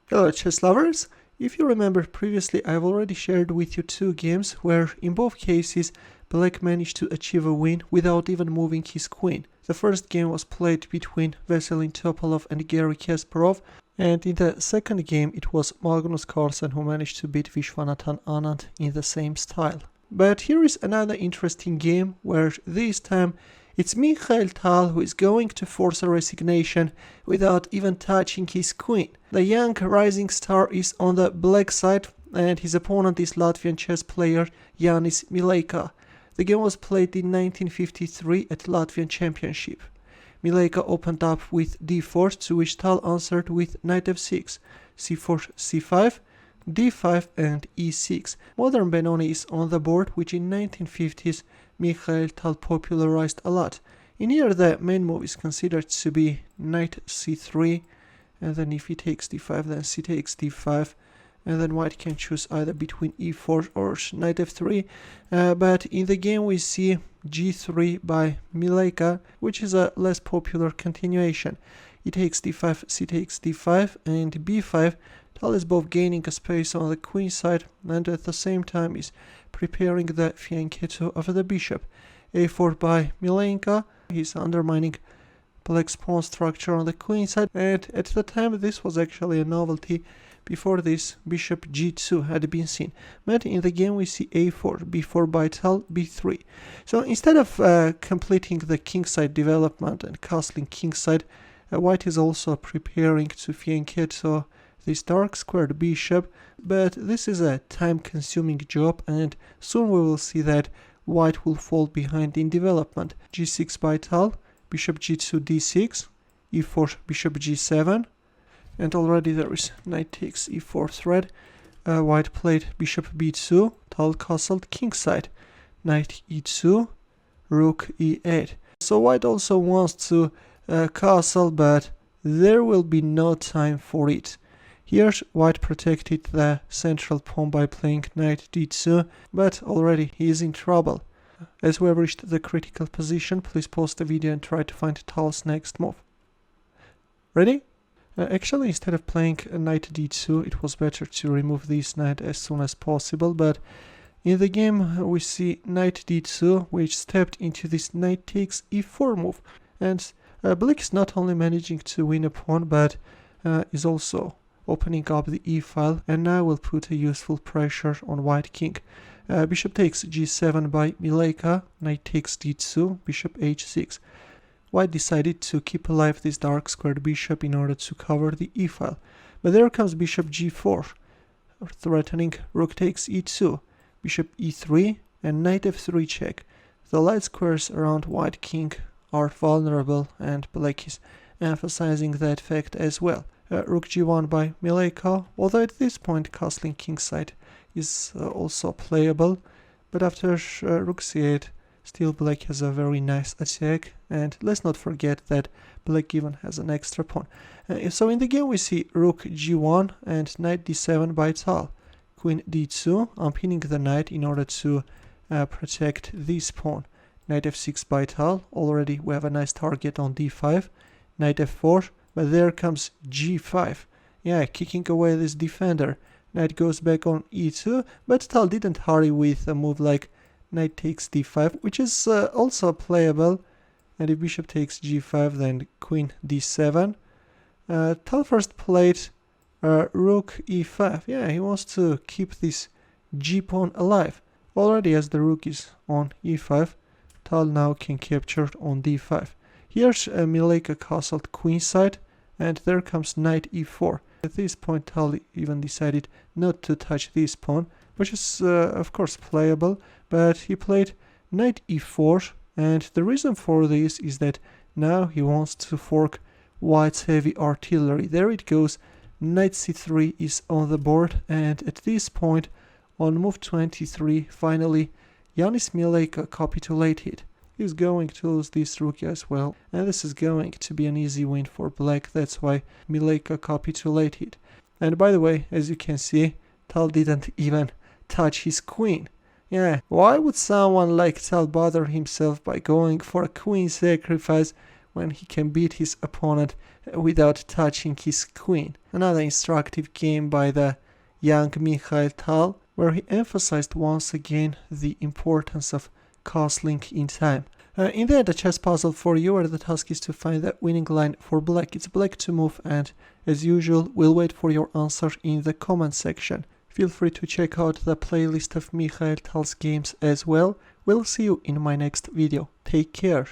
Hello chess lovers! If you remember previously, I've already shared with you two games where in both cases Black managed to achieve a win without even moving his queen. The first game was played between Veselin Topalov and Garry Kasparov, and in the second game it was Magnus Carlsen who managed to beat Viswanathan Anand in the same style. But here is another interesting game where this time it's Mikhail Tal who is going to force a resignation without even touching his queen. The young rising star is on the black side and his opponent is Latvian chess player Janis Mileika. The game was played in 1953 at Latvian Championship. Mileika opened up with d4, to which Tal answered with knight f6, c4, c5, d5 and e6. Modern Benoni is on the board, which in 1950s Mikhail Tal popularized a lot. In here the main move is considered to be knight c3, and then if he takes d5 then c takes d5, and then white can choose either between e4 or knight f3, but in the game we see g3 by Mileika, which is a less popular continuation. E takes d5, c takes d5, and b5. Tal is both gaining a space on the queen side and at the same time is preparing the fianchetto of the bishop. a4 by Mileika, he's undermining black's pawn structure on the queen side, and at the time this was actually a novelty. Before this, bishop g2 had been seen. But in the game we see a4, b4 by Tal, b3. So instead of completing the kingside development and castling kingside, white is also preparing to fianchetto this dark squared bishop, but this is a time-consuming job and soon we will see that white will fall behind in development. g6 by Tal, bishop g2 d6, e4 bishop g7, and already there is knight takes e4 threat. White played bishop b2, Tal castled kingside, knight e2, rook e8. So white also wants to castle, but there will be no time for it. Here white protected the central pawn by playing knight d2, but already he is in trouble. As we have reached the critical position, please pause the video and try to find Tal's next move. Ready? Actually, instead of playing knight d2, it was better to remove this knight as soon as possible, but in the game we see knight d2, which stepped into this knight takes e4 move, and black is not only managing to win a pawn, but is also opening up the e-file, and now will put a useful pressure on white king. Bishop takes g7 by Mileika, knight takes d2, bishop h6. White decided to keep alive this dark squared bishop in order to cover the e-file. But there comes bishop g4, threatening rook takes e2, bishop e3, and knight f3 check. The light squares around white king are vulnerable, and black is emphasizing that fact as well. Rook g1 by Mileika, although at this point castling kingside is also playable, but after rook c8 still black has a very nice attack, and let's not forget that black even has an extra pawn. So in the game we see rook g1 and knight d7 by Tal, queen d2, I'm pinning the knight in order to protect this pawn. Knight f6 by Tal, already we have a nice target on d5, knight f4, but there comes g5, kicking away this defender. Knight goes back on e2, but Tal didn't hurry with a move like knight takes d5, which is also playable, and if bishop takes g5 then queen d7. Tal first played rook e5, he wants to keep this g-pawn alive. Already as the rook is on e5, Tal now can capture on d5. Here's Mileika castled queenside, and there comes knight e4. At this point Tal even decided not to touch this pawn, which is of course playable, but he played knight e4, and the reason for this is that now he wants to fork white's heavy artillery. There it goes, knight c3 is on the board, and at this point on move 23 finally Janis Mileika capitulated. He's going to lose this rook as well, and this is going to be an easy win for black, that's why Mileika capitulated. And by the way, as you can see, Tal didn't even touch his queen. Why would someone like Tal bother himself by going for a queen sacrifice when he can beat his opponent without touching his queen. Another instructive game by the young Mikhail Tal, where he emphasized once again the importance of castling in time. In the end, a chess puzzle for you, where the task is to find the winning line for black. It's black to move, and as usual, we'll wait for your answer in the comment section. Feel free to check out the playlist of Mikhail Tal's games as well. We'll see you in my next video. Take care.